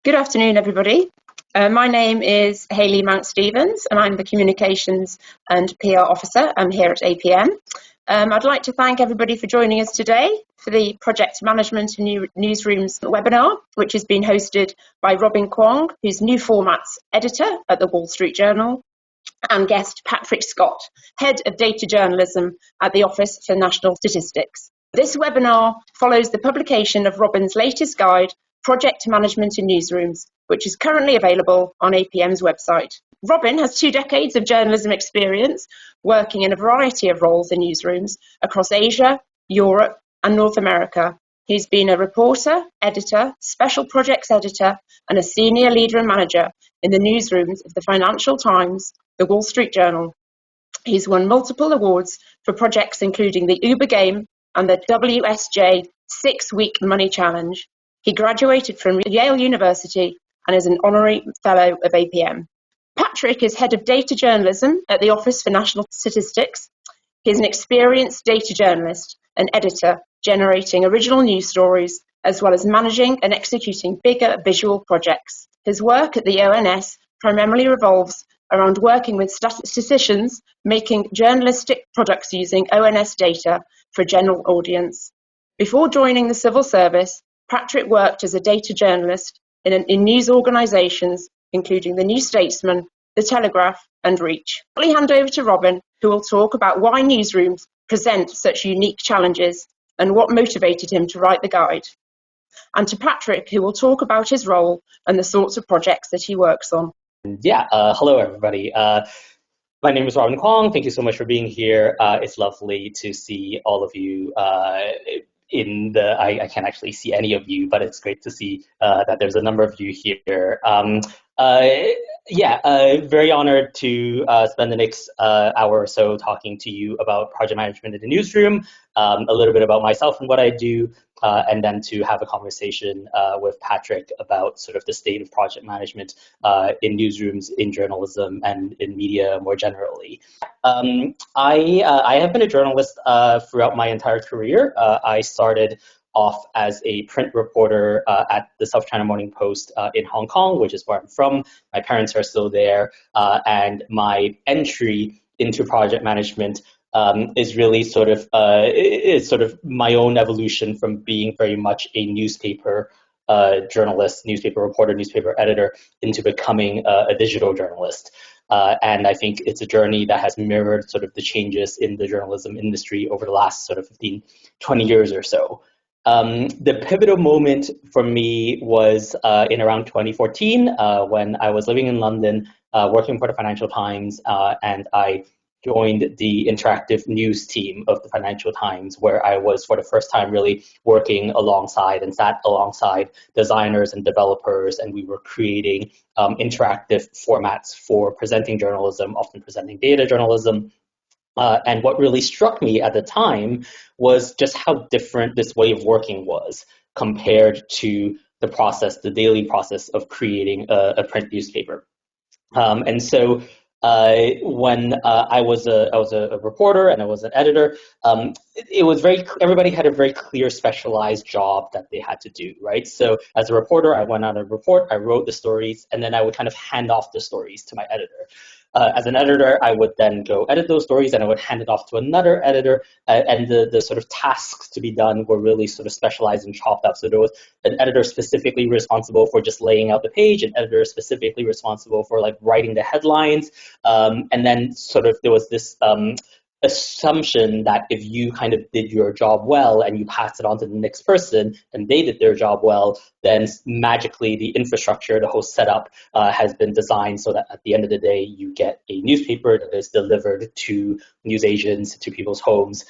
Good afternoon, everybody. My name is Hayley Mount-Stevens, and I'm the Communications and PR Officer here at APM. I'd like to thank everybody for joining us today for the Project Management and Newsrooms webinar, which has been hosted by Robin Kwong, who's New Formats Editor at the Wall Street Journal, and guest Patrick Scott, Head of Data Journalism at the Office for National Statistics. This webinar follows the publication of Robin's latest guide, Project Management in Newsrooms, which is currently available on APM's website. Robin has 2 decades of journalism experience working in a variety of roles in newsrooms across Asia, Europe, and North America. He's been a reporter, editor, special projects editor, and a senior leader and manager in the newsrooms of the Financial Times, the Wall Street Journal. He's won multiple awards for projects including the Uber Game and the WSJ 6-Week Money Challenge. He graduated from Yale University and is an honorary fellow of APM. Patrick is head of data journalism at the Office for National Statistics. He's an experienced data journalist and editor, generating original news stories, as well as managing and executing bigger visual projects. His work at the ONS primarily revolves around working with statisticians, making journalistic products using ONS data for a general audience. Before joining the civil service, Patrick worked as a data journalist in news organisations, including The New Statesman, The Telegraph, and Reach. I'll hand over to Robin, who will talk about why newsrooms present such unique challenges and what motivated him to write the guide. And to Patrick, who will talk about his role and the sorts of projects that he works on. Hello, everybody. My name is Robin Kwong. Thank you so much for being here. It's lovely to see all of you I can't actually see any of you, but it's great to see that there's a number of you here. Very honored to spend the next hour or so talking to you about project management in the newsroom, a little bit about myself and what I do, and then to have a conversation with Patrick about sort of the state of project management in newsrooms, in journalism, and in media more generally. I have been a journalist throughout my entire career. I started off as a print reporter at the South China Morning Post in Hong Kong, which is where I'm from. My parents are still there, and my entry into project management is really sort of my own evolution from being very much a newspaper journalist, newspaper reporter, newspaper editor, into becoming a digital journalist. And I think it's a journey that has mirrored sort of the changes in the journalism industry over the last sort of 15, 20 years or so. The pivotal moment for me was in around 2014 when I was living in London, working for the Financial Times, and I joined the interactive news team of the Financial Times, where I was for the first time really working alongside and sat alongside designers and developers, and we were creating interactive formats for presenting journalism, often presenting data journalism. And what really struck me at the time was just how different this way of working was compared to the daily process of creating a print newspaper. And so when I was a reporter and I was an editor, it was everybody had a very clear specialized job that they had to do, right? So as a reporter, I went out and report, I wrote the stories, and then I would kind of hand off the stories to my editor. As an editor, I would then go edit those stories and I would hand it off to another editor, and the sort of tasks to be done were really sort of specialized and chopped up. So there was an editor specifically responsible for just laying out the page, an editor specifically responsible for like writing the headlines, and then sort of there was this assumption that if you kind of did your job well and you passed it on to the next person and they did their job well, then magically the infrastructure, the whole setup has been designed so that at the end of the day, you get a newspaper that is delivered to newsagents, to people's homes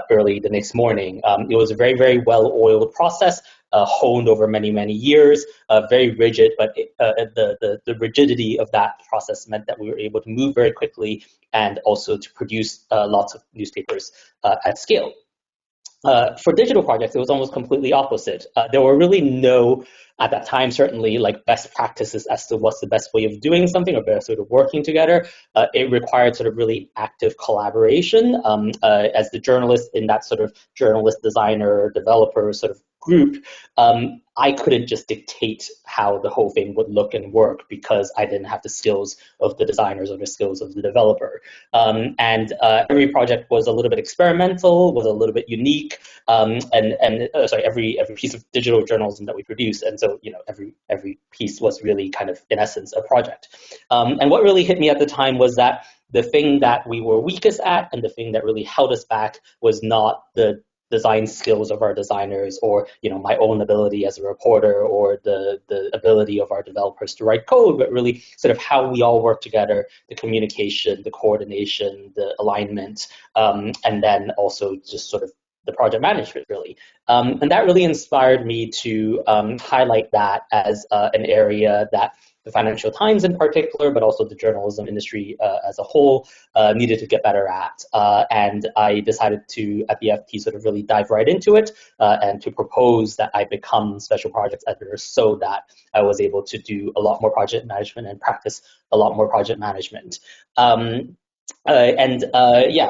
early the next morning. It was a very, very well-oiled process, honed over many, many years, very rigid, but the rigidity of that process meant that we were able to move very quickly and also to produce lots of newspapers at scale. For digital projects, it was almost completely opposite. There were really no, at that time, certainly, like best practices as to what's the best way of doing something or best way of working together. It required sort of really active collaboration as the journalist in that sort of journalist, designer, developer sort of group, I couldn't just dictate how the whole thing would look and work because I didn't have the skills of the designers or the skills of the developer. Every project was a little bit experimental, was a little bit unique, every piece of digital journalism that we produce, and so every piece was really kind of in essence a project. And what really hit me at the time was that the thing that we were weakest at and the thing that really held us back was not the design skills of our designers or my own ability as a reporter or the ability of our developers to write code, but really sort of how we all work together, the communication, the coordination, the alignment, and then also just sort of the project management, really. And that really inspired me to highlight that as an area that the Financial Times in particular, but also the journalism industry as a whole, needed to get better at. And I decided to, at the FT, sort of really dive right into it and to propose that I become special projects editor so that I was able to do a lot more project management and practice a lot more project management.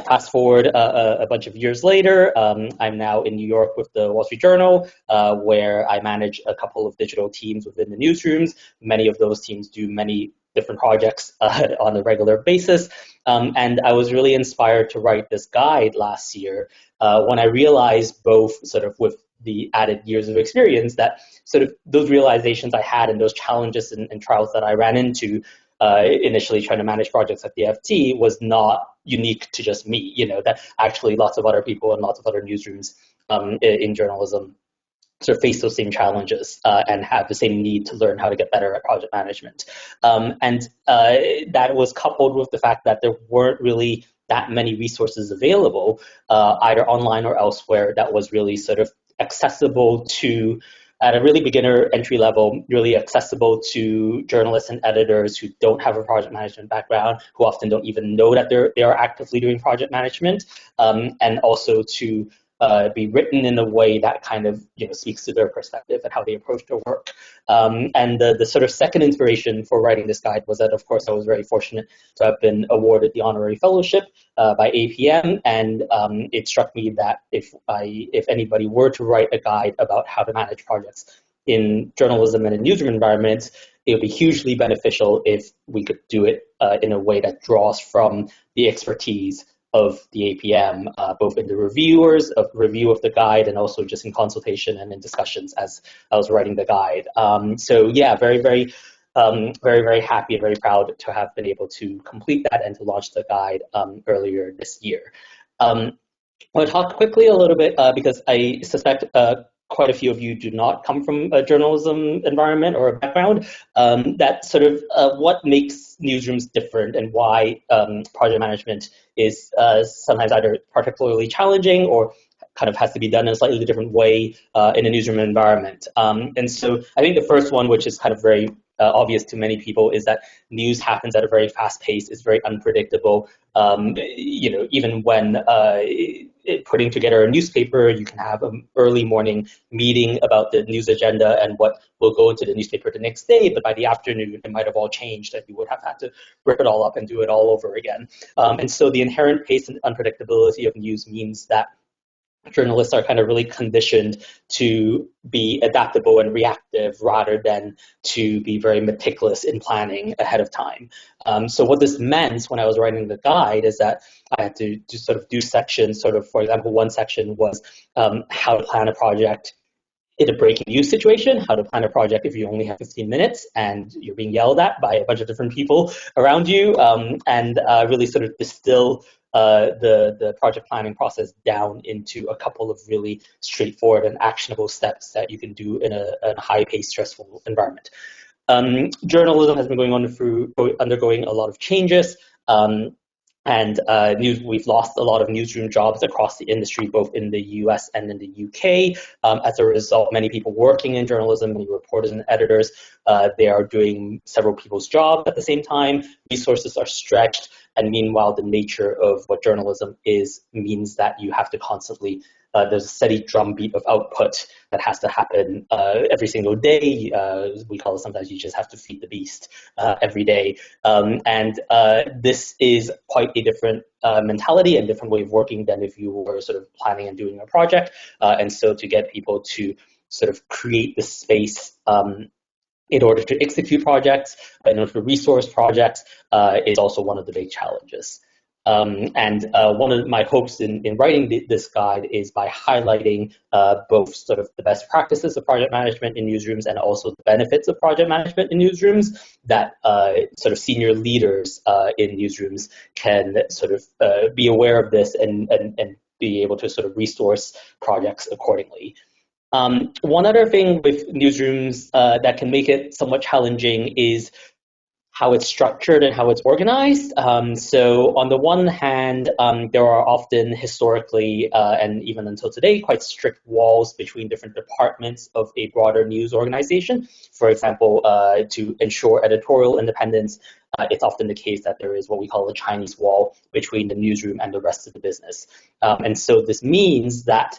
Fast forward a bunch of years later, I'm now in New York with the Wall Street Journal, where I manage a couple of digital teams within the newsrooms. Many of those teams do many different projects on a regular basis. And I was really inspired to write this guide last year when I realized, both sort of with the added years of experience, that sort of those realizations I had and those challenges and trials that I ran into initially trying to manage projects at the FT was not unique to just me, that actually lots of other people and lots of other newsrooms in journalism sort of face those same challenges and have the same need to learn how to get better at project management. That was coupled with the fact that there weren't really that many resources available, either online or elsewhere, that was really sort of accessible to, at a really beginner entry level, really accessible to journalists and editors who don't have a project management background, who often don't even know that they are actively doing project management, and also to be written in a way that kind of speaks to their perspective and how they approach their work. And the sort of second inspiration for writing this guide was that, of course, I was very fortunate to have been awarded the honorary fellowship by APM, and it struck me that if anybody were to write a guide about how to manage projects in journalism and in newsroom environments, it would be hugely beneficial if we could do it in a way that draws from the expertise of the APM, both in the review of the guide and also just in consultation and in discussions as I was writing the guide. Very, very, very happy and very proud to have been able to complete that and to launch the guide earlier this year. I want to talk quickly a little bit because I suspect quite a few of you do not come from a journalism environment or a background, that sort of what makes newsrooms different and why project management is sometimes either particularly challenging or kind of has to be done in a slightly different way in a newsroom environment. And so I think the first one, which is kind of very obvious to many people, is that news happens at a very fast pace. It's very unpredictable. Even when putting together a newspaper, you can have an early morning meeting about the news agenda and what will go into the newspaper the next day, but by the afternoon, it might have all changed and you would have had to rip it all up and do it all over again. And so the inherent pace and unpredictability of news means that journalists are kind of really conditioned to be adaptable and reactive rather than to be very meticulous in planning ahead of time. So what this meant when I was writing the guide is that I had to sort of do sections, for example, one section was how to plan a project in a breaking news situation, how to plan a project if you only have 15 minutes and you're being yelled at by a bunch of different people around you, and really sort of distill the project planning process down into a couple of really straightforward and actionable steps that you can do in a high-paced, stressful environment. Journalism has been undergoing a lot of changes. We've lost a lot of newsroom jobs across the industry, both in the US and in the UK. As a result, many people working in journalism, many reporters and editors, they are doing several people's jobs at the same time. Resources are stretched, and meanwhile, the nature of what journalism is means that you have to constantly there's a steady drumbeat of output that has to happen every single day. We call it sometimes you just have to feed the beast every day. This is quite a different mentality and different way of working than if you were sort of planning and doing a project. And so to get people to sort of create the space in order to execute projects, in order to resource projects, is also one of the big challenges. And one of my hopes in writing this guide is by highlighting both sort of the best practices of project management in newsrooms and also the benefits of project management in newsrooms, that sort of senior leaders in newsrooms can sort of be aware of this and be able to sort of resource projects accordingly. One other thing with newsrooms that can make it somewhat challenging is how it's structured and how it's organized. So on the one hand, there are often historically, and even until today, quite strict walls between different departments of a broader news organization. For example, to ensure editorial independence, it's often the case that there is what we call a Chinese wall between the newsroom and the rest of the business. And so this means that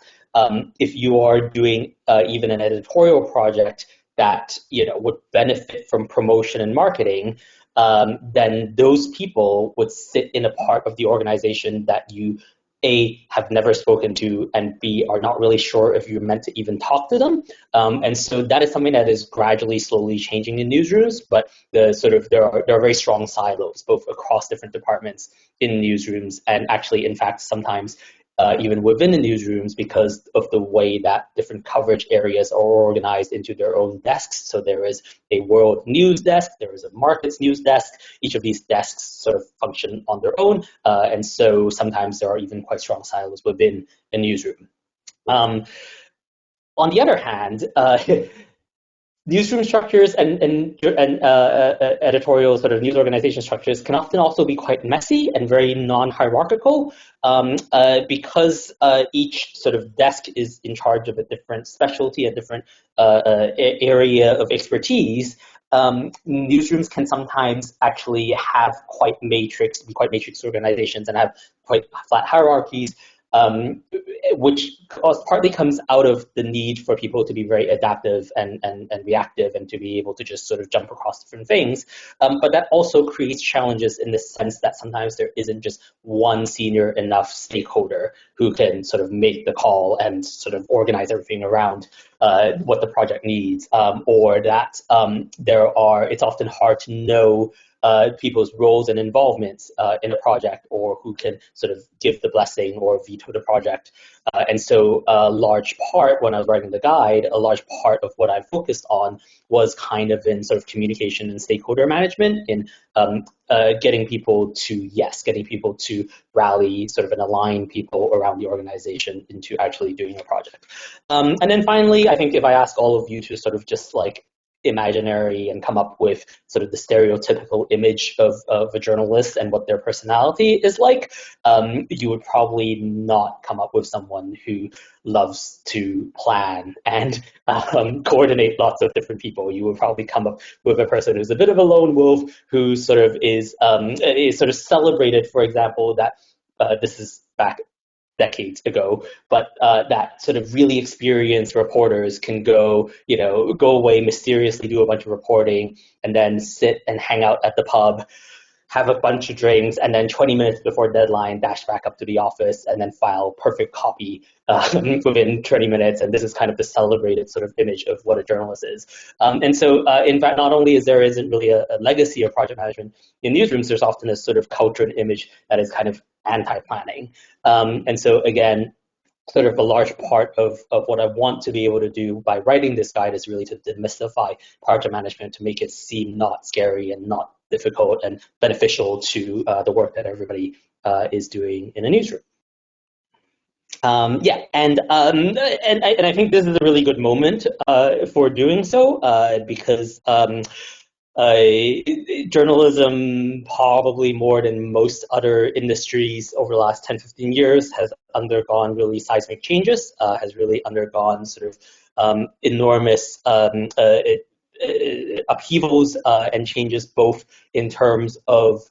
if you are doing even an editorial project that would benefit from promotion and marketing, then those people would sit in a part of the organization that you A, have never spoken to, and B, are not really sure if you're meant to even talk to them. And so that is something that is gradually, slowly changing in newsrooms, but there are very strong silos, both across different departments in newsrooms, and actually, in fact, sometimes even within the newsrooms, because of the way that different coverage areas are organized into their own desks. So there is a world news desk, there is a markets news desk. Each of these desks sort of function on their own, and so sometimes there are even quite strong silos within a newsroom. On the other hand, newsroom structures and editorial sort of news organization structures can often also be quite messy and very non-hierarchical, because each sort of desk is in charge of a different specialty, a different area of expertise. Newsrooms can sometimes actually have quite matrix organizations and have quite flat hierarchies, which partly comes out of the need for people to be very adaptive and reactive and to be able to just sort of jump across different things. But that also creates challenges in the sense that sometimes there isn't just one senior enough stakeholder who can sort of make the call and sort of organize everything around what the project needs, or that it's often hard to know people's roles and involvements in a project, or who can sort of give the blessing or veto the project. And so a large part, when I was writing the guide, a large part of what I focused on was kind of in sort of communication and stakeholder management, in getting people to rally sort of and align people around the organization into actually doing a project. And then finally, I think if I ask all of you to sort of just like imaginary and come up with sort of the stereotypical image of a journalist and what their personality is like, you would probably not come up with someone who loves to plan and coordinate lots of different people. You would probably come up with a person who's a bit of a lone wolf, who sort of is sort of celebrated, for example, that this is back decades ago, but that sort of really experienced reporters can go away, mysteriously do a bunch of reporting, and then sit and hang out at the pub, have a bunch of drinks, and then 20 minutes before deadline, dash back up to the office and then file perfect copy within 20 minutes. And this is kind of the celebrated sort of image of what a journalist is. And so, in fact, not only isn't really a legacy of project management in newsrooms, there's often a sort of culture and image that is kind of anti-planning. And so, again, sort of a large part of what I want to be able to do by writing this guide is really to demystify project management, to make it seem not scary and not difficult and beneficial to the work that everybody is doing in a newsroom. And I think this is a really good moment for doing so, because journalism, probably more than most other industries over the last 10, 15 years, has undergone really seismic changes, has really undergone sort of enormous upheavals and changes, both in terms of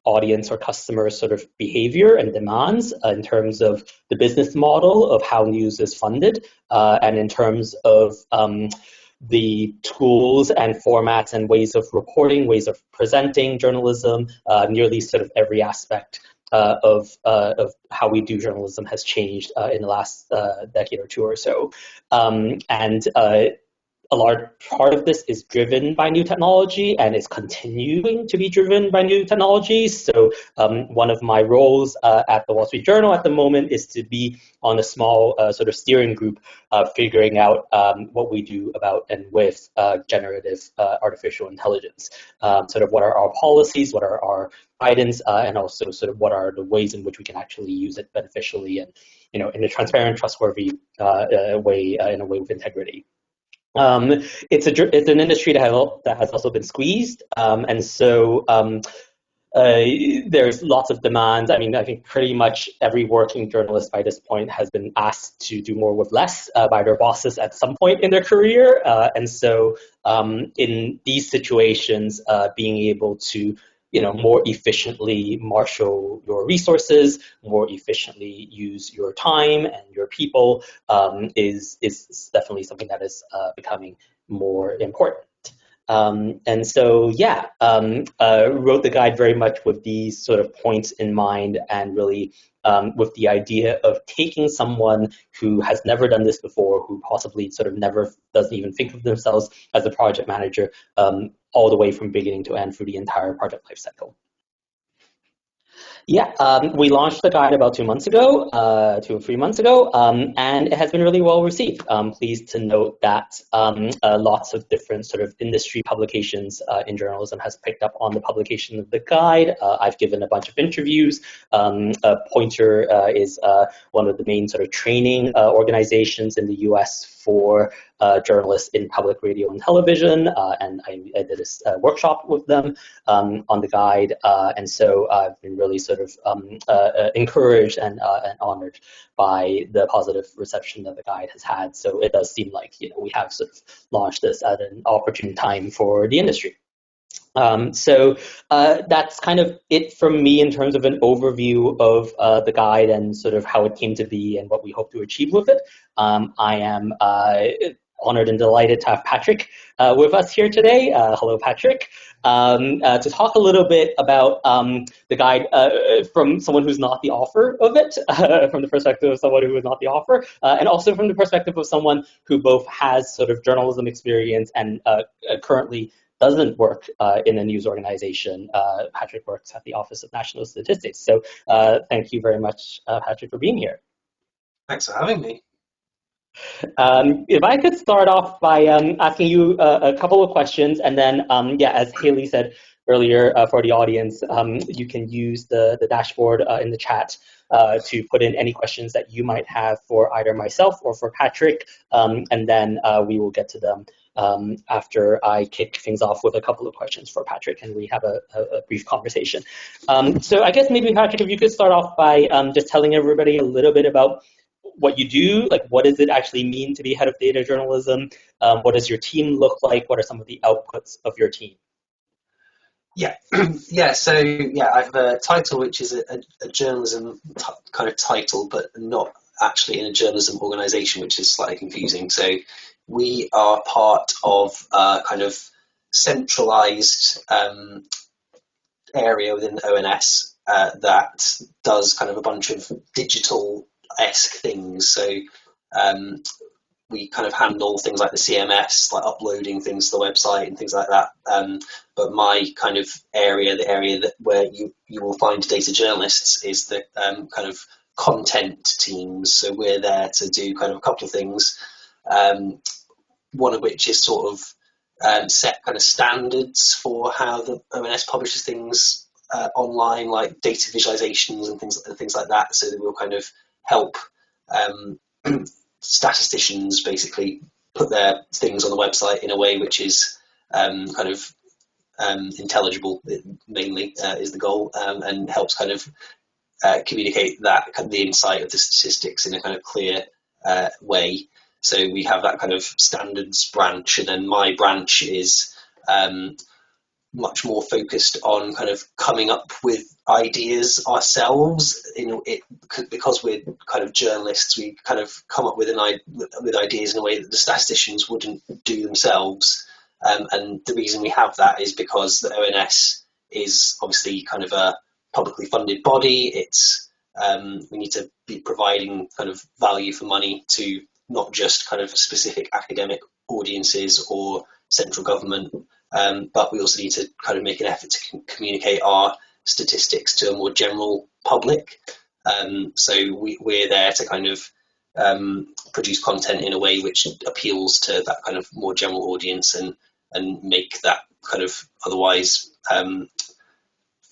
audience or customer sort of behavior and demands, in terms of the business model of how news is funded, and in terms of the tools and formats and ways of reporting, ways of presenting journalism, nearly sort of every aspect of how we do journalism has changed in the last decade or two or so, and a large part of this is driven by new technology and is continuing to be driven by new technologies. So one of my roles at the Wall Street Journal at the moment is to be on a small sort of steering group figuring out what we do about and with generative artificial intelligence. Sort of what are our policies, what are our guidance, and also sort of what are the ways in which we can actually use it beneficially and, in a transparent, trustworthy way, in a way with integrity. It's an industry that has also been squeezed, and so there's lots of demands. I mean, I think pretty much every working journalist by this point has been asked to do more with less by their bosses at some point in their career, and so in these situations, being able to more efficiently marshal your resources, more efficiently use your time and your people is definitely something that is becoming more important. And so, yeah, wrote the guide very much with these sort of points in mind, and really with the idea of taking someone who has never done this before, who possibly sort of never doesn't even think of themselves as a project manager, all the way from beginning to end through the entire project lifecycle. Yeah, we launched the guide about 2 months ago, 2 or 3 months ago, and it has been really well received. Pleased to note that lots of different sort of industry publications in journalism has picked up on the publication of the guide. I've given a bunch of interviews. Pointer is one of the main sort of training organizations in the US for journalists in public radio and television, and I did a workshop with them on the guide, and so I've been really sort of encouraged and honored by the positive reception that the guide has had. So it does seem like we have sort of launched this at an opportune time for the industry. So that's kind of it from me in terms of an overview of the guide and sort of how it came to be and what we hope to achieve with it. I am honored and delighted to have Patrick with us here today. Hello, Patrick. To talk a little bit about the guide from someone who's not the author of it, from the perspective of someone who is not the author, and also from the perspective of someone who both has sort of journalism experience and currently doesn't work in a news organization. Patrick works at the Office of National Statistics. So thank you very much, Patrick, for being here. Thanks for having me. If I could start off by asking you a couple of questions, and then, yeah, as Haley said earlier for the audience, you can use the dashboard in the chat to put in any questions that you might have for either myself or for Patrick, and then we will get to them after I kick things off with a couple of questions for Patrick and we have a brief conversation. So I guess maybe, Patrick, if you could start off by just telling everybody a little bit about what you do, like what does it actually mean to be head of data journalism? What does your team look like? What are some of the outputs of your team? Yeah, so I have a title which is a journalism kind of title, but not actually in a journalism organization, which is slightly confusing. So we are part of a kind of centralized area within ONS that does kind of a bunch of digital-esque things. So we kind of handle things like the CMS, like uploading things to the website and things like that. But my kind of area, the area where you will find data journalists, is the kind of content teams. So we're there to do kind of a couple of things. One of which is sort of set kind of standards for how the ONS publishes things online, like data visualizations and things like that, so that we'll kind of help statisticians basically put their things on the website in a way which is kind of intelligible, mainly is the goal, and helps kind of communicate that kind of the insight of the statistics in a kind of clear way. So we have that kind of standards branch, and then my branch is much more focused on kind of coming up with ideas ourselves. Because we're kind of journalists, we kind of come up with ideas in a way that the statisticians wouldn't do themselves. And the reason we have that is because the ONS is obviously kind of a publicly funded body. It's we need to be providing kind of value for money to not just kind of specific academic audiences or central government, but we also need to kind of make an effort to communicate our statistics to a more general public. So we're there to kind of produce content in a way which appeals to that kind of more general audience and make that kind of otherwise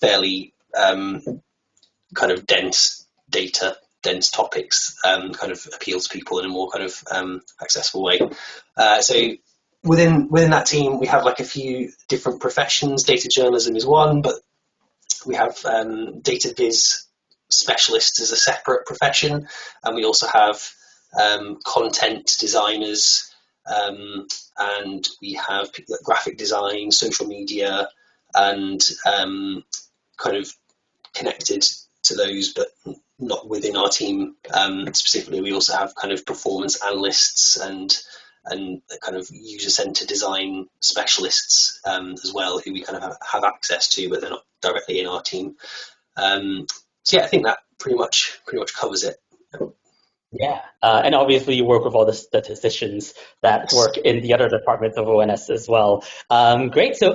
fairly kind of dense topics kind of appeal to people in a more kind of accessible way. So within that team, we have like a few different professions. Data journalism is one, but we have data viz specialists as a separate profession, and we also have content designers, and we have people like graphic design, social media, and kind of connected to those, but not within our team specifically. We also have kind of performance analysts and kind of user-centered design specialists as well, who we kind of have access to, but they're not directly in our team. So yeah, I think that pretty much covers it. Yeah, and obviously you work with all the statisticians that work in the other departments of ONS as well. Great. So,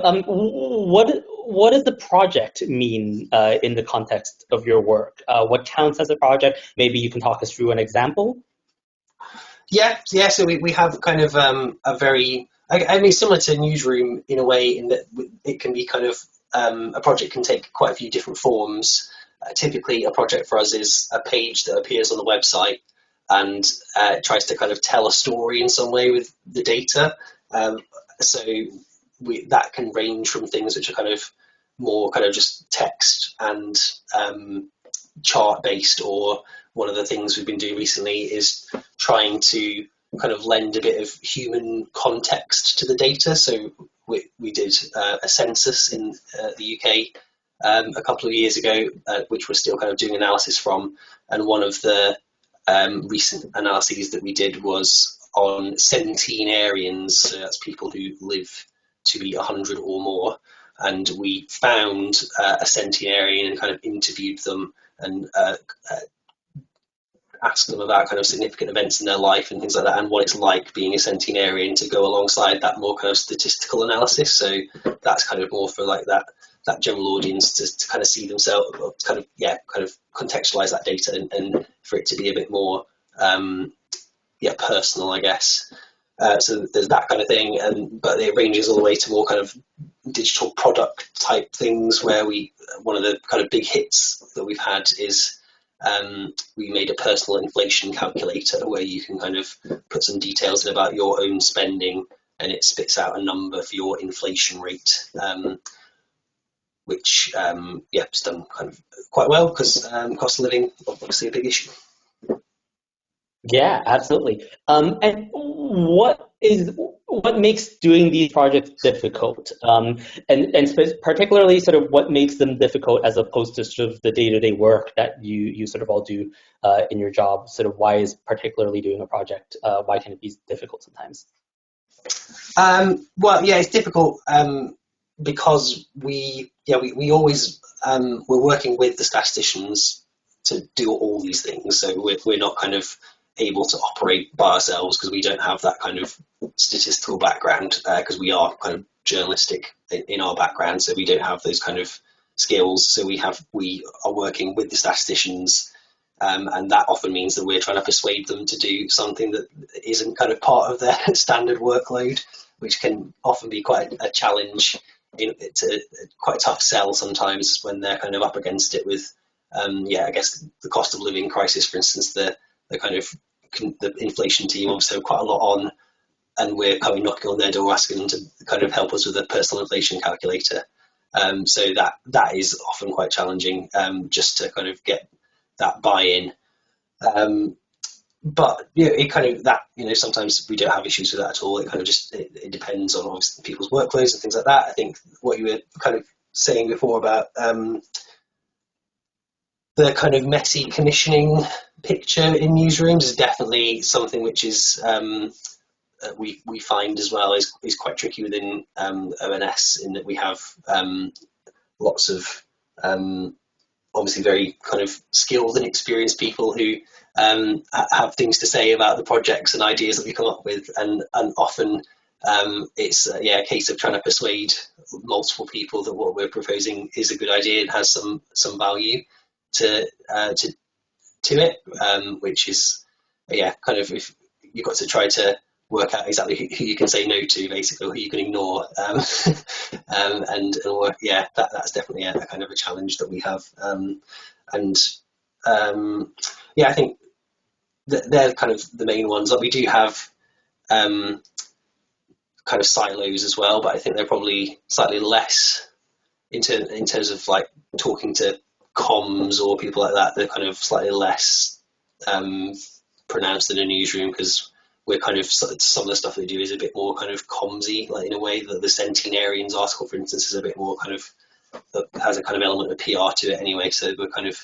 what does the project mean in the context of your work? What counts as a project? Maybe you can talk us through an example. Yeah. So we have kind of a very, I mean, similar to Newsroom in a way, in that it can be kind of a project can take quite a few different forms. Typically, a project for us is a page that appears on the website and tries to kind of tell a story in some way with the data. So that can range from things which are kind of more kind of just text and chart based, or one of the things we've been doing recently is trying to kind of lend a bit of human context to the data. So we did a census in the UK a couple of years ago, which we're still kind of doing analysis from, and one of the recent analyses that we did was on centenarians, so that's people who live to be 100 or more, and we found a centenarian and kind of interviewed them and asked them about kind of significant events in their life and things like that, and what it's like being a centenarian, to go alongside that more kind of statistical analysis. So that's kind of more for like that general audience to kind of see themselves, kind of contextualize that data and for it to be a bit more personal, I guess. So there's that kind of thing, but it ranges all the way to more kind of digital product type things, where one of the kind of big hits that we've had is we made a personal inflation calculator where you can kind of put some details in about your own spending, and it spits out a number for your inflation rate, which it's done kind of quite well, because cost of living obviously a big issue. Yeah, absolutely. And what makes doing these projects difficult? And particularly sort of what makes them difficult as opposed to sort of the day-to-day work that you sort of all do in your job? Sort of why is particularly doing a project, why can it be difficult sometimes? Well, yeah, it's difficult because we always we're working with the statisticians to do all these things, so we're not kind of able to operate by ourselves, because we don't have that kind of statistical background, because we are kind of journalistic in our background, so we don't have those kind of skills. So we are working with the statisticians, and that often means that we're trying to persuade them to do something that isn't kind of part of their standard workload, which can often be quite a challenge. It's quite a tough sell sometimes when they're kind of up against it with, I guess the cost of living crisis, for instance. The kind of the inflation team obviously have quite a lot on, and we're coming knocking on their door asking them to kind of help us with a personal inflation calculator. So that is often quite challenging, just to kind of get that buy-in. But it kind of that, sometimes we don't have issues with that at all. It kind of just it depends on obviously people's workloads and things like that. I think what you were kind of saying before about the kind of messy commissioning picture in newsrooms is definitely something which is we find as well is quite tricky within ONS, in that we have lots of obviously very kind of skilled and experienced people who have things to say about the projects and ideas that we come up with, and often it's a case of trying to persuade multiple people that what we're proposing is a good idea and has some value to it, which is kind of, if you've got to try to work out exactly who you can say no to, basically, or who you can ignore, and work. That's definitely a kind of a challenge that we have, I think that they're kind of the main ones. Like, we do have kind of silos as well, but I think they're probably slightly less in terms of like talking to comms or people like that. They're kind of slightly less pronounced in a newsroom, because we're kind of, some of the stuff we do is a bit more kind of commsy, like in a way that the Centenarians article, for instance, is a bit more kind of, has a kind of element of PR to it anyway. So we're kind of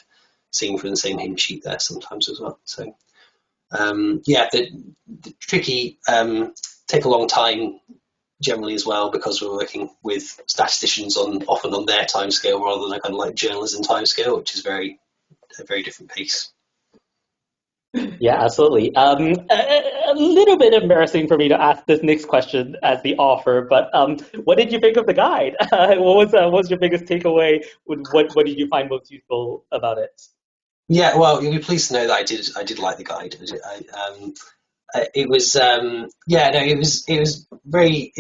singing from the same hymn sheet there sometimes as well. So the tricky take a long time generally as well, because we're working with statisticians often on their timescale rather than a kind of like journalism timescale, which is a very different pace. Yeah, absolutely. A little bit embarrassing for me to ask this next question as the author, but what did you think of the guide? What was your biggest takeaway? What did you find most useful about it? Yeah, well, you'll be pleased to know that I did like the guide. It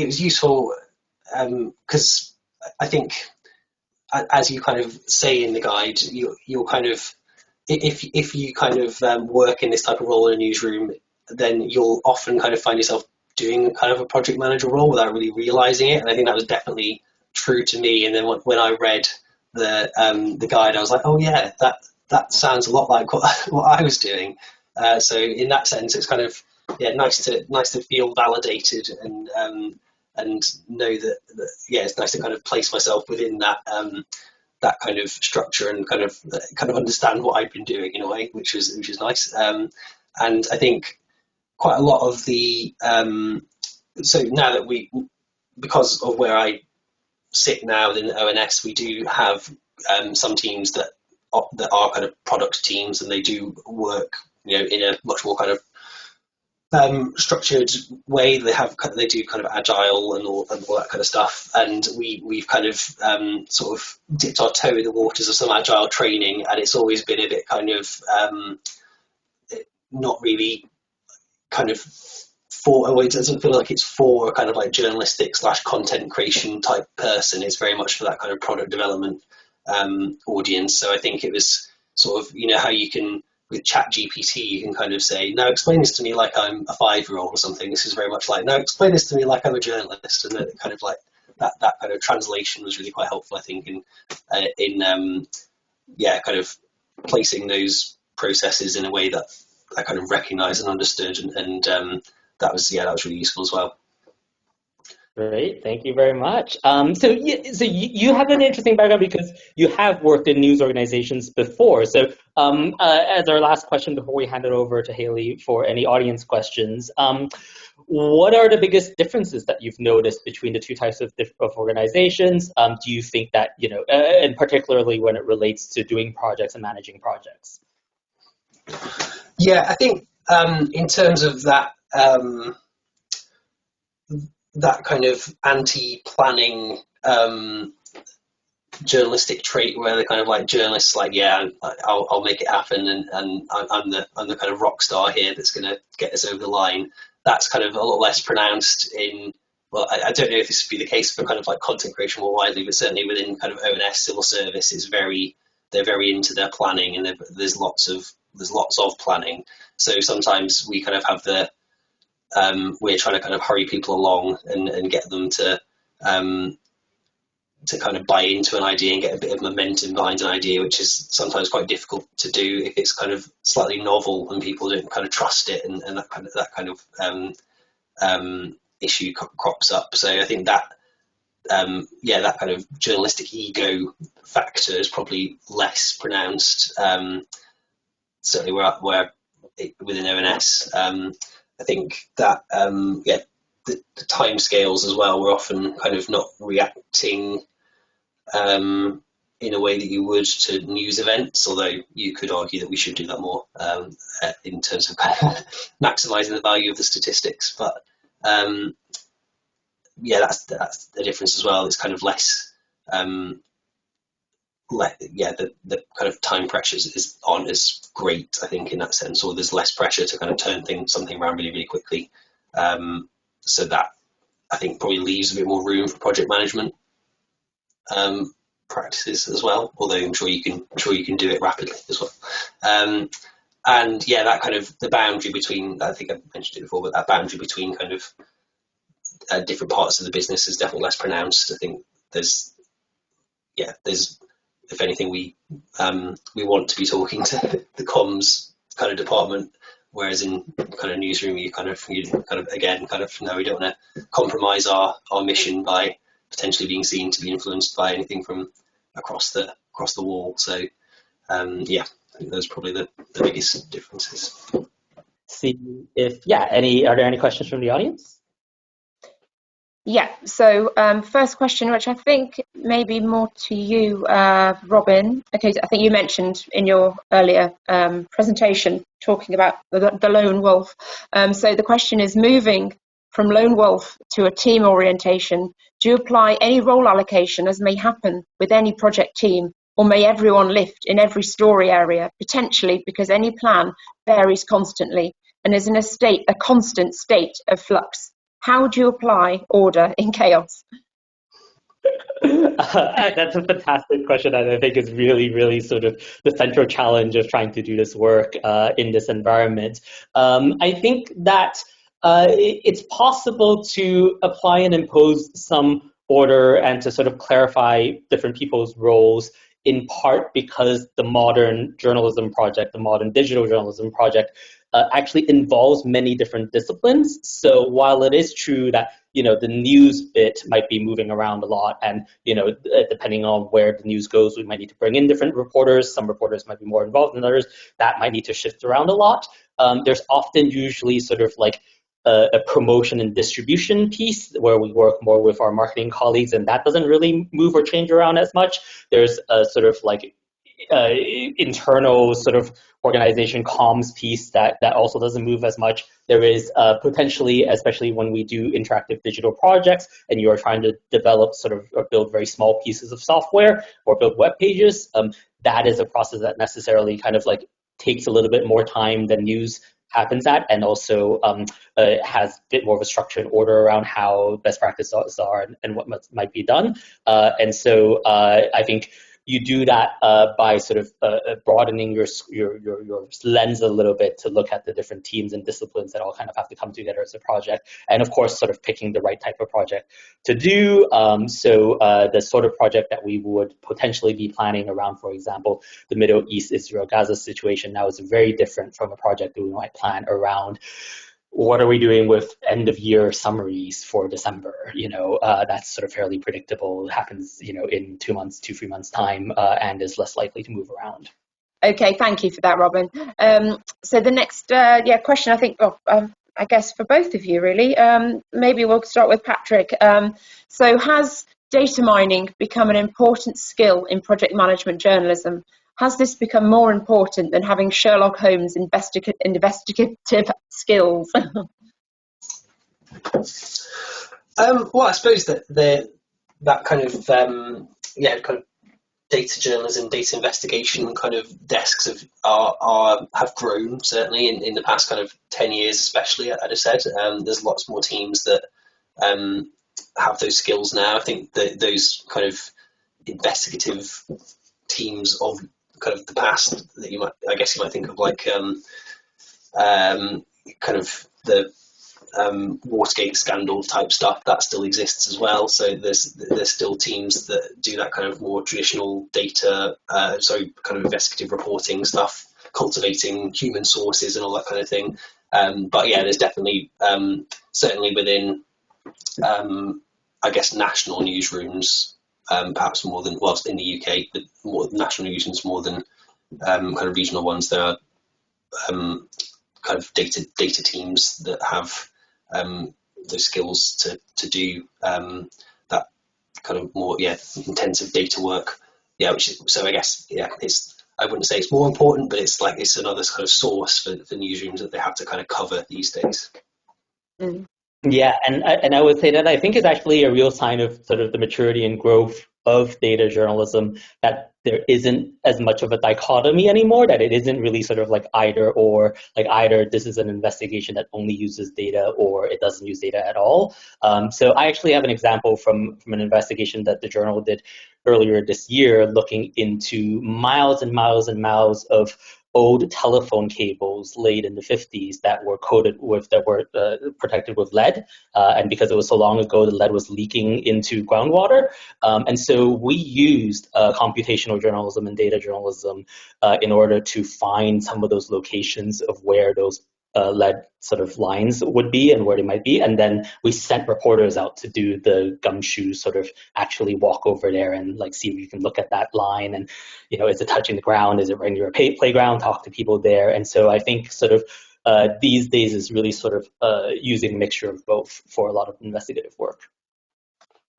was useful, because I think, as you kind of say in the guide, you'll kind of, if you kind of work in this type of role in a newsroom, then you'll often kind of find yourself doing kind of a project manager role without really realizing it. And I think that was definitely true to me. And then when I read the guide, I was like, oh yeah, that sounds a lot like what I was doing. So in that sense, it's kind of nice to feel validated and know that it's nice to kind of place myself within that kind of structure and kind of understand what I've been doing in a way, which is nice. And I think quite a lot of the so now that because of where I sit now within ONS, we do have some teams that are kind of product teams, and they do work in a much more kind of structured way. They do kind of agile and all that kind of stuff, and we've kind of sort of dipped our toe in the waters of some agile training, and it's always been a bit kind of not really kind of it doesn't feel like it's for a kind of like journalistic / content creation type person. It's very much for that kind of product development audience. So I think it was sort of, how you can, with ChatGPT, you can kind of say, now explain this to me like I'm a 5-year-old or something. This is very much like, now explain this to me like I'm a journalist. And then it kind of like that kind of translation was really quite helpful, I think, in kind of placing those processes in a way that I kind of recognized and understood, and that was really useful as well. Great, thank you very much. So you have an interesting background because you have worked in news organizations before. So as our last question before we hand it over to Haley for any audience questions, what are the biggest differences that you've noticed between the two types of organizations? Do you think that, and particularly when it relates to doing projects and managing projects? Yeah, I think in terms of that, that kind of anti-planning journalistic trait, where the kind of like journalists like, I'll make it happen, and I'm the kind of rock star here that's going to get us over the line. That's kind of a lot less pronounced in, well, I don't know if this would be the case for kind of like content creation more widely, but certainly within kind of ONS civil service they're very into their planning, and there's lots of planning. So sometimes we kind of have we're trying to kind of hurry people along and get them to kind of buy into an idea and get a bit of momentum behind an idea, which is sometimes quite difficult to do if it's kind of slightly novel and people don't kind of trust it, and that kind of issue crops up. So I think that that kind of journalistic ego factor is probably less pronounced, certainly where within ONS. I think that the timescales as well, we're often kind of not reacting in a way that you would to news events, although you could argue that we should do that more in terms of maximising the value of the statistics. But yeah, that's the difference as well. It's kind of less, the kind of time pressures aren't as great, I think, in that sense, or there's less pressure to kind of turn something around really, really quickly. So that, I think, probably leaves a bit more room for project management practices as well, although I'm sure you can do it rapidly as well. And yeah, that kind of the boundary between, I think I've mentioned it before, but that boundary between kind of different parts of the business is definitely less pronounced. I think there's if anything, we want to be talking to the comms kind of department, whereas in kind of newsroom you kind of again no, we don't want to compromise our mission by potentially being seen to be influenced by anything from across the wall. So yeah, I think those are probably the biggest differences. See if are there any questions from the audience? Yeah, so first question, which I think may be more to you, Robin. Okay, I think you mentioned in your earlier presentation talking about the lone wolf. So the question is, moving from lone wolf to a team orientation, do you apply any role allocation as may happen with any project team, or may everyone lift in every story area, potentially because any plan varies constantly and is in a constant state of flux? How do you apply order in chaos? That's a fantastic question, and I think is really, really sort of the central challenge of trying to do this work in this environment. I think that it's possible to apply and impose some order and to sort of clarify different people's roles, in part because the modern journalism project, the modern digital journalism project, actually involves many different disciplines. So while it is true that the news bit might be moving around a lot, and depending on where the news goes, we might need to bring in different reporters. Some reporters might be more involved than others. That might need to shift around a lot. There's often usually sort of like a promotion and distribution piece where we work more with our marketing colleagues, and that doesn't really move or change around as much. There's a sort of like internal sort of organization comms piece that also doesn't move as much. There is potentially, especially when we do interactive digital projects and you are trying to develop sort of or build very small pieces of software or build web pages, that is a process that necessarily kind of like takes a little bit more time than news happens at, and also has a bit more of a structure and order around how best practices are and what might be done. And so I think you do that by sort of broadening your lens a little bit to look at the different teams and disciplines that all kind of have to come together as a project, and of course sort of picking the right type of project to do. So the sort of project that we would potentially be planning around, for example, the Middle East Israel-Gaza situation now is very different from a project that we might plan around what are we doing with end of year summaries for December? That's sort of fairly predictable. It happens, in 2 months, 3 months time, and is less likely to move around. Okay, thank you for that, Robin. So the next question, I think, I guess for both of you really, maybe we'll start with Patrick. So has data mining become an important skill in project management journalism? Has this become more important than having Sherlock Holmes investigative skills? Well, I suppose that kind of kind of data journalism, data investigation kind of desks have grown certainly in the past kind of 10 years, especially. I'd have said there's lots more teams that have those skills now. I think that those kind of investigative teams of kind of the past that you might think of, like kind of the Watergate scandal type stuff, that still exists as well. So there's still teams that do that kind of more traditional data, kind of investigative reporting stuff, cultivating human sources and all that kind of thing. But yeah, there's definitely certainly within I guess national newsrooms, perhaps more than, well, in the UK, but more national newsrooms more than kind of regional ones. There are kind of data teams that have those skills to do that kind of more intensive data work. so I guess I wouldn't say it's more important, but it's another kind of source for newsrooms that they have to kind of cover these days. Mm. Yeah, and I would say that I think it's actually a real sign of sort of the maturity and growth of data journalism, that there isn't as much of a dichotomy anymore, that it isn't really sort of like either or, like either this is an investigation that only uses data or it doesn't use data at all. So I actually have an example from an investigation that the Journal did earlier this year, looking into miles and miles and miles of old telephone cables laid in the 50s that were protected with lead, and because it was so long ago, the lead was leaking into groundwater. And so we used computational journalism and data journalism in order to find some of those locations of where those lead sort of lines would be and where they might be. And then we sent reporters out to do the gumshoe sort of actually walk over there and like see if you can look at that line and, is it touching the ground? Is it right near a playground? Talk to people there. And so I think sort of these days is really sort of using a mixture of both for a lot of investigative work.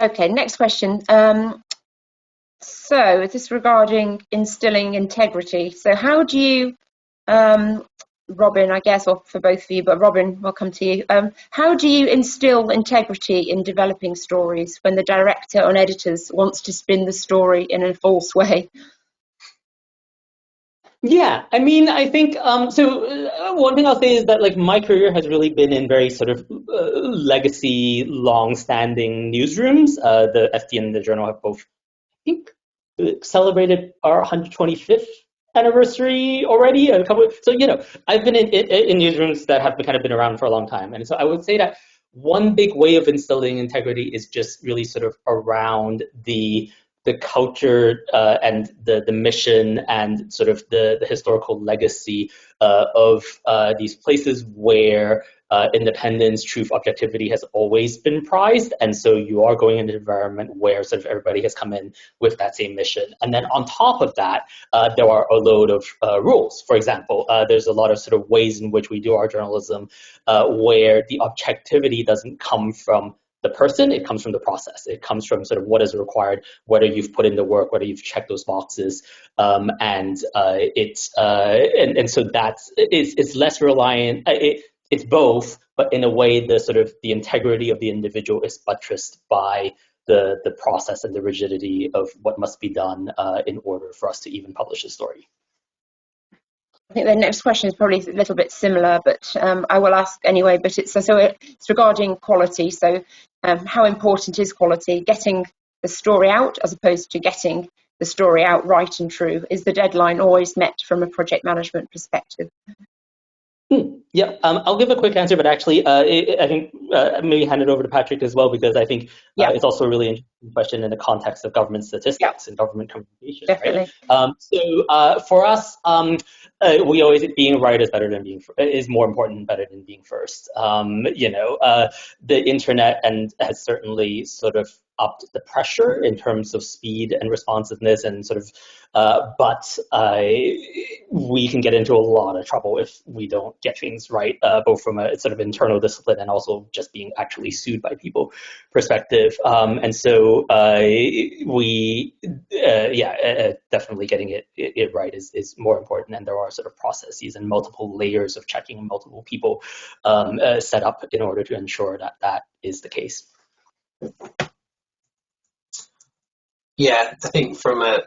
Okay, next question. So is this regarding instilling integrity? So how do you, Robin, I guess, or for both of you, but Robin, we'll come to you. How do you instill integrity in developing stories when the director or editors wants to spin the story in a false way? Yeah, I mean, I think, one thing I'll say is that like my career has really been in very sort of legacy, long-standing newsrooms. The FT and the Journal have both, I think, celebrated our 125th anniversary already. So, I've been in newsrooms that have kind of been around for a long time. And so I would say that one big way of instilling integrity is just really sort of around the culture and the mission and sort of the historical legacy of these places where independence, truth, objectivity has always been prized. And so you are going into an environment where sort of everybody has come in with that same mission. And then on top of that, there are a load of rules. For example, there's a lot of sort of ways in which we do our journalism where the objectivity doesn't come from the person, it comes from the process. It comes from sort of what is required, whether you've put in the work, whether you've checked those boxes, and so it's less reliant. It's both, but in a way, the integrity of the individual is buttressed by the process and the rigidity of what must be done in order for us to even publish a story. I think the next question is probably a little bit similar, but I will ask anyway. But it's regarding quality. So how important is quality? Getting the story out as opposed to getting the story out right and true? Is the deadline always met from a project management perspective? Yeah, I'll give a quick answer, but actually, I think maybe hand it over to Patrick as well, because I think it's also a really interesting question in the context of government statistics and government communication. Definitely. Right? So for us, we always being right is more important and better than being first. The internet has certainly sort of upped the pressure in terms of speed and responsiveness and sort of, but we can get into a lot of trouble if we don't get things right, both from a sort of internal discipline and also just being actually sued by people perspective. And so definitely getting it right is more important. And there are sort of processes and multiple layers of checking and multiple people set up in order to ensure that is the case. Yeah, I think from a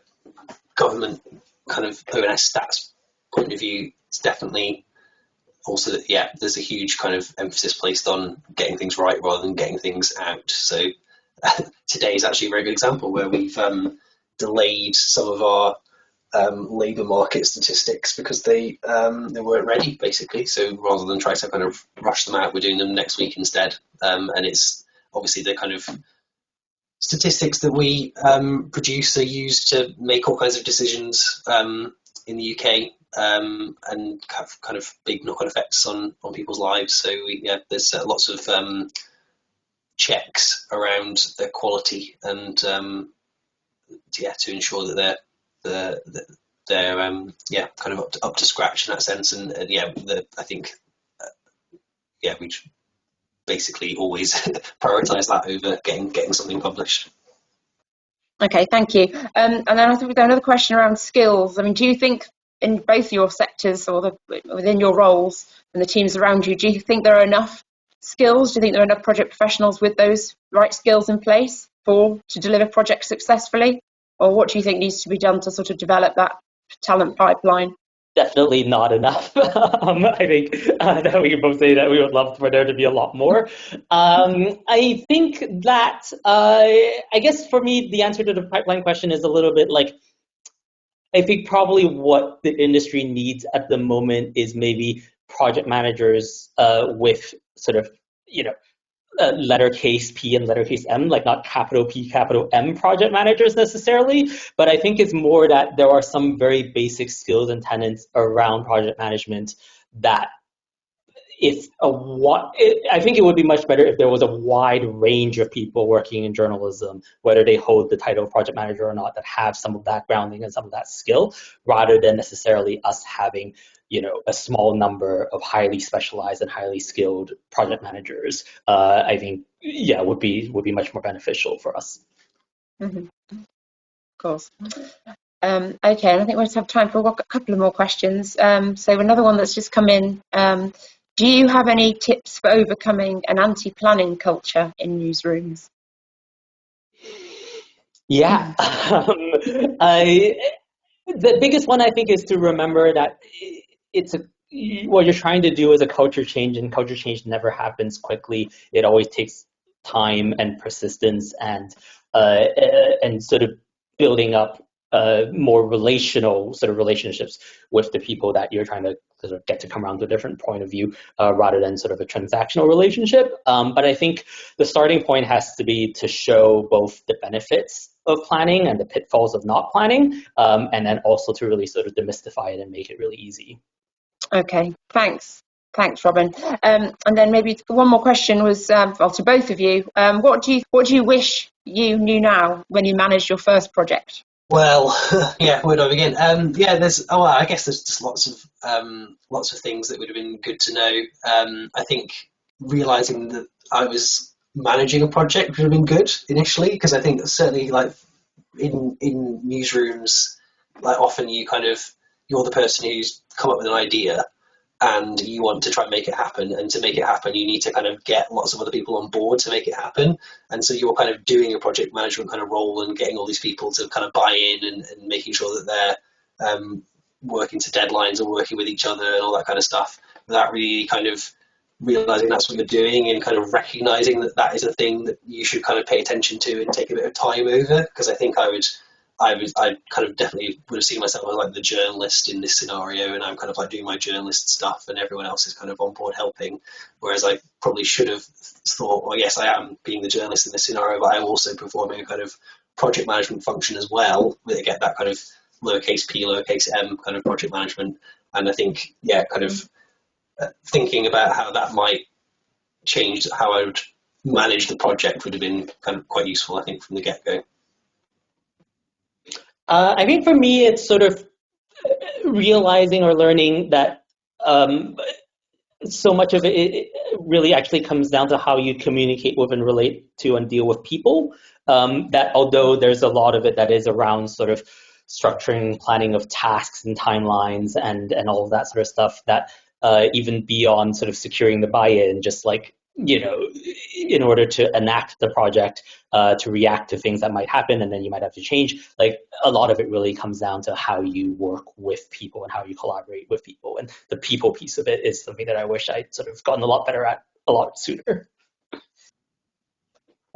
government kind of ONS stats point of view, it's definitely also that, there's a huge kind of emphasis placed on getting things right rather than getting things out. So today is actually a very good example where we've delayed some of our labour market statistics because they weren't ready, basically. So rather than try to kind of rush them out, we're doing them next week instead. And it's obviously the kind of statistics that we produce are used to make all kinds of decisions in the UK and have kind of big knock-on effects on people's lives. So there's lots of checks around their quality and to ensure that they're kind of up to scratch in that sense. And I think we basically always prioritize that over getting something published. Okay, thank you. And then I think we've got another question around skills. I mean, do you think in both your sectors or within your roles and the teams around you, do you think there are enough skills? Do you think there are enough project professionals with those right skills in place to deliver projects successfully? Or what do you think needs to be done to sort of develop that talent pipeline? Definitely not enough. I think that we can both say that we would love for there to be a lot more. I think that, I guess for me, the answer to the pipeline question is a little bit like, I think probably what the industry needs at the moment is maybe project managers with sort of, lettercase P and lettercase M, like not capital P, capital M project managers necessarily, but I think it's more that there are some very basic skills and tenets around project management that I think it would be much better if there was a wide range of people working in journalism, whether they hold the title of project manager or not, that have some of that grounding and some of that skill, rather than necessarily us having, a small number of highly specialized and highly skilled project managers. I think, would be much more beneficial for us. Mm-hmm. Of course. Okay, and I think we'll just have time for a couple of more questions. So another one that's just come in. Do you have any tips for overcoming an anti-planning culture in newsrooms? Yeah. The biggest one, I think, is to remember that what you're trying to do is a culture change, and culture change never happens quickly. It always takes time and persistence and sort of building up more relational sort of relationships with the people that you're trying to sort of get to come around to a different point of view, rather than sort of a transactional relationship. But I think the starting point has to be to show both the benefits of planning and the pitfalls of not planning, and then also to really sort of demystify it and make it really easy. Okay, thanks, Robin. And then maybe one more question was, to both of you. What do you wish you knew now when you managed your first project? Well, yeah, where do I begin? I guess there's just lots of things that would have been good to know. I think realizing that I was managing a project would have been good initially, because I think certainly like in newsrooms, like often you're the person who's come up with an idea and you want to try and make it happen, and to make it happen you need to kind of get lots of other people on board to make it happen, and so you're kind of doing a project management kind of role and getting all these people to kind of buy in and making sure that they're working to deadlines and working with each other and all that kind of stuff, without really kind of realizing that's what you're doing, and kind of recognizing that that is a thing that you should kind of pay attention to and take a bit of time over. Because I think I kind of definitely would have seen myself as like the journalist in this scenario, and I'm kind of like doing my journalist stuff and everyone else is kind of on board helping, whereas I probably should have thought, well, yes, I am being the journalist in this scenario, but I'm also performing a kind of project management function as well, where they get that kind of lowercase p, lowercase m kind of project management. And I think, kind of thinking about how that might change how I would manage the project would have been kind of quite useful, I think, from the get-go. I think for me, it's sort of realizing or learning that so much of it really actually comes down to how you communicate with and relate to and deal with people. That although there's a lot of it that is around sort of structuring, planning of tasks and timelines and all of that sort of stuff, that even beyond sort of securing the buy-in, just like, in order to enact the project, to react to things that might happen and then you might have to change, like a lot of it really comes down to how you work with people and how you collaborate with people. And the people piece of it is something that I wish I'd sort of gotten a lot better at a lot sooner.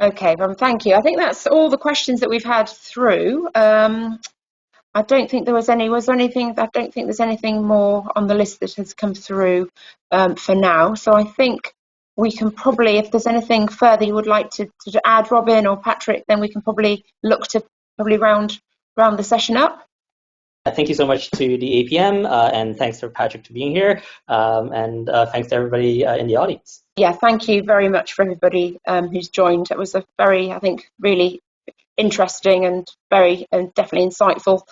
Okay, thank you. I think that's all the questions that we've had through. I don't think there was any. Was there anything? I don't think there's anything more on the list that has come through for now. So I think we can probably, if there's anything further you would like to add, Robin or Patrick, then we can probably look to round the session up. Thank you so much to the APM, and thanks for Patrick to being here, and thanks to everybody in the audience. Yeah, thank you very much for everybody who's joined. It was a very, I think, really interesting and definitely insightful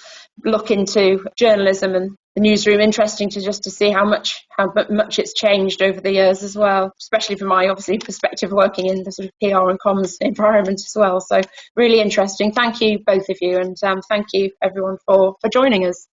look into journalism and the newsroom. Interesting to see how much it's changed over the years as well, especially from my obviously perspective working in the sort of PR and comms environment as well. So really interesting. Thank you both of you, and thank you everyone for joining us.